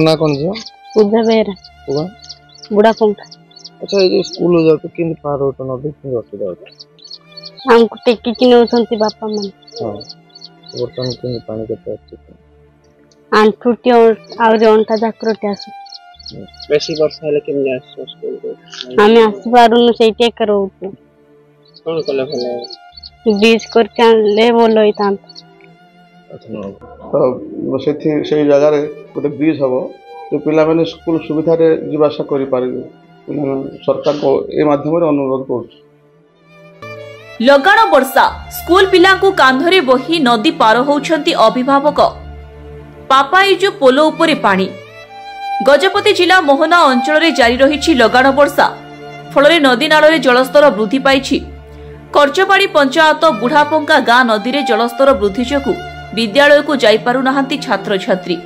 ना कौन जी पूजा बेरा पूजा बुढ़ा पंखा। अच्छा ये जो स्कूल हो जाते किन पार हो तो नदी किन असुविधा होता हमको टेकी कि नौसंती बापा मन हां बर्तन किन पानी के आंठुटी और अंटा जाकरटे आसु बेसी वर्षा हेले केम जास स्कूल को हमें आसी पारुनु सेटे करो कोन कले भले बीज करके ले बोलो इतान। अच्छा तो से जगह रे गोटे ब्रिज हम तो पिला माने स्कूल सुविधा रे जीवाशा करि पारिबे सरकार को ए माध्यम रे अनुरोध कर। लगाण वर्षा स्कूल पिला को कांधरे बही नदी पार होउछंती अभिभावक पापाईजु पोलो उपरे पानी। गजपति जिला मोहना अंचल जारी रही लगाण वर्षा फल नदी नाल जलस्तर वृद्धि पाई। कर्जपाड़ी पंचायत बुढ़ापंका गां नदी में जलस्तर वृद्धि जोगु विद्यालय को जाइपारुना छात्र छात्री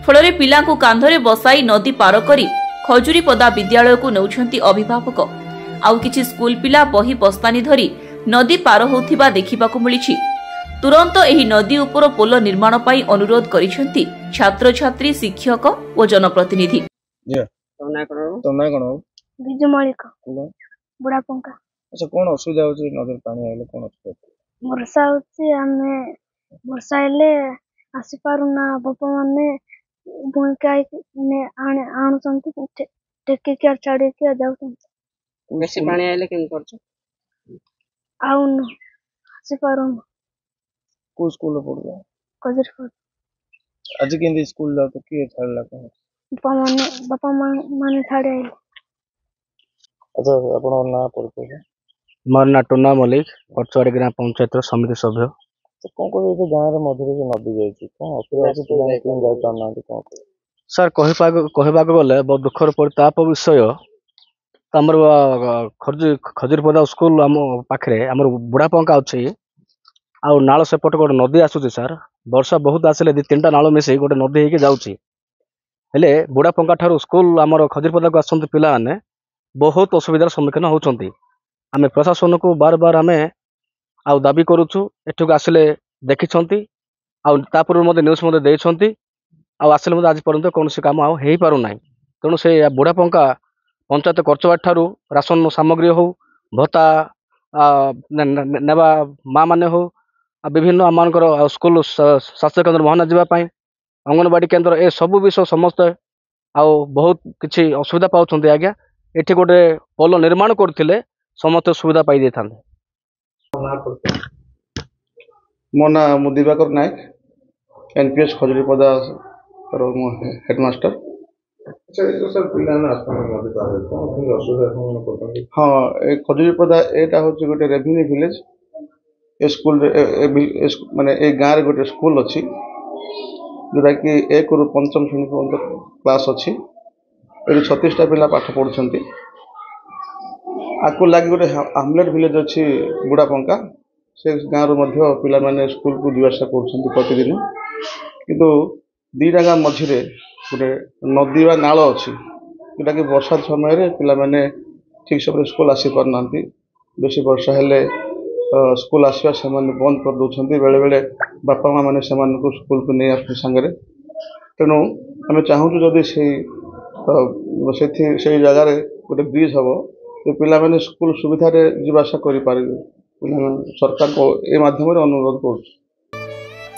फल पिला कांधरे बसाई नदी पार करी खजुरीपदा विद्यालय को नौछंती अभिभावक आउ किछि स्कूल पिला बही बस्तानी धरी नदी पार होथिबा देखिबाकु मिलिछि। तुरंत एही नदी उपर पोल निर्माण पाई अनुरोध करिसेंती छात्र छात्री शिक्षक और जनप्रतिनिधि। बिजु मालिक बुढ़ा पंखा। अच्छा कौन असुविधा होची नदी पानी आइले कौन असुविधा वर्षा होची हमें वर्षा आइले आसी पारुना बापा माने भूमिका ने आनु संती टेकी के छाड़ी के जाउ बेसी पानी आइले केम करछ आउन आसी पारुना को स्कूल पढ़ला कजरपुर आज केंदी स्कूल जा तो के छाड़ला को बापा माने छाड़े आइले। अच्छा अपन ना पड़ते मोर ना टोना मलिक परचवाड़ी ग्राम पंचायत समिति सभ्य। तो कौन को ये गांव रे मधुरे जो नदी जाई छी कौन असुविधा अछि पिला केन जाय पाना कौन सर कहबा गले बहुत दुखर परिताप विषय हमर खजुरीपदा स्कूल हम पाखरे हमर बुढ़ापंका अछि आ नाल सेपट गोटे नदी आसुची सर वर्षा बहुत आसिले 2-3टा नाल मिसे गोटे नदी हेके जाउची हेले बुढ़ापंका ठारू स्कूल हमर खजुरीपदा को आसंत पिला माने बहुत असुविधार सम्मुखीन होउचंती। आमे प्रशासन को बार बार आमे आ दाबी करूछु एठक आसिले देखिछंती आ तापर मते न्यूज मते देइछंती आ आसिले मते आज पर्यंत कोनसी काम आ हेई पारु नाही तेणु से बुढ़ापंका पंचायत कर्चवाट ठारू राशन सामग्री हो भत्ता नेबा माँ माने हो विभिन्न आमर स्कूल स्वास्थ्य केन्द्र मोहना जावाई अंगनवाड़ी केन्द्र ए सबू विषय समस्त आ बहुत किसी असुविधा पाउछंती आज्ञा एठी गोटे पोल निर्माण करथिले समस्त सुविधा पाई दे थांते। मो ना दिवाकर नायक एनपीएस खजुरीपदा हेडमास्टर। अच्छा ये सर पिला ना आसमान नदी पार कौन असुविधा हाँ खजुरीपदा एटा होची गोटे रेवेन्यू विलेज ए स्कूल माने ए गाँव रे गोटे स्कूल अच्छी जोटा कि 1 ରୁ 5ମ श्रेणी पर्यंत क्लास अच्छी ये 36टा पिला पाठ पढ़ुछंती आकु लगी गोटे हामलेट विलेज अच्छी बुढ़ापंका से गाँव रो मध्य पिला माने स्कूल को जीवासा कर प्रतिदिन किंतु 2टा गाँव मझे गोटे नदी वा नाल अच्छी जोटा कि वर्षा समय रे पिला माने ठीक समय स्कूल आसी पार नांती बेसी वर्षा हेले स्कूल आसवा से बंद कर दौरान बेले बेले बापा माँ मैंने स्कूल को नहीं आस सांगे तेणु आम चाहूँ जदि से जगार गोटे ब्रिज हम तो पिला माने स्कूल सुविधा रे जीवाशा करि पारिबे सरकार को ए माध्यम रे अनुरोध करूँ।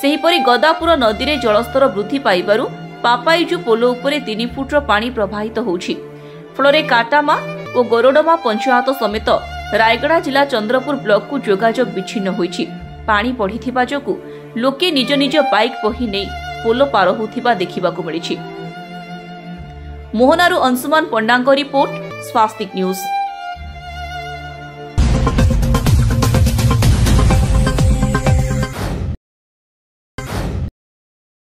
सेहीपरि गदापुर नदी रे जलस्तर वृद्धि पाइबारु पापाईजु पोलो उपरे 3 फुटर पानी प्रवाहित होउछि फलरे काटामा और गोरोडमा पंचायत समेत रायगड़ा जिला चंद्रपुर ब्लॉक को जोगाजोग विच्छिन्न होइछि। पानी बढ़िथिबा जोगु लोके निज निज बाइक बही नै पोलो पार होथिबा देखिबाकु मिलिछि। मोहनारू अंशुमान पंडांग रिपोर्ट स्वास्तिक न्यूज।